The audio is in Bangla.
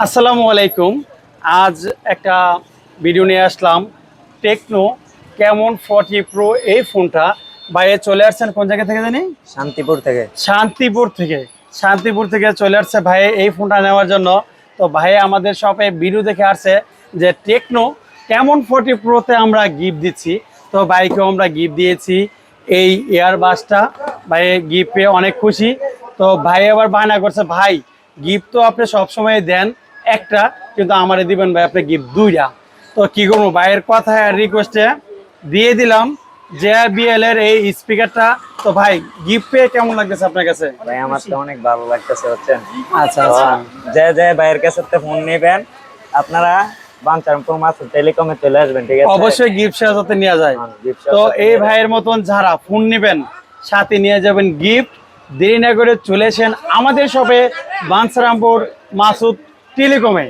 আসসালামু আলাইকুম। আজ একটা ভিডিও নিয়ে আসলাম। টেকনো ক্যামন 40 প্রো এই ফোনটা বাইরে চলে আসছেন কোন জায়গা থেকে জানি? শান্তিপুর থেকে চলে আসছে ভাই এই ফোনটা নেওয়ার জন্য। তো ভাই আমাদের শপে ভিডিও দেখে আসছে যে টেকনো ক্যামন 40 প্রোতে আমরা গিফট দিচ্ছি। তো ভাইকেও আমরা গিফট দিয়েছি এই ইয়ারবাসটা। ভাই গিফট পেয়ে অনেক খুশি। তো ভাই আবার বায়না করছে, ভাই গিফট তো আপনি সবসময় দেন একটা, কিন্তু আমারে দিবেন ভাই আপনি গিফট দুইটা। তো কি করবো, ভাইয়ের কথায় আর রিকোয়েস্টে দিয়ে দিলাম JBL এর এই স্পিকারটা। তো ভাই গিফট পেয়ে কেমন লাগতেছে আপনার কাছে? ভাই আমার তো অনেক ভালো লাগতেছে বুঝছেন। আচ্ছা আচ্ছা, যে ভাইয়ের কাছে ফোন নেবেন আপনারা বাঞ্ছারামপুর মাসুদ টেলিকমে চলে আসবেন, ঠিক আছে? অবশ্যই গিফট শেয়ার যাতে নেওয়া যায়। তো এই ভাইয়ের মতন যারা ফোন নেবেন সাথে নিয়ে যাবেন গিফট। দেরি না করে চলে আসেন আমাদের শপে বাঞ্ছারামপুর মাসুদ টেলিকমে।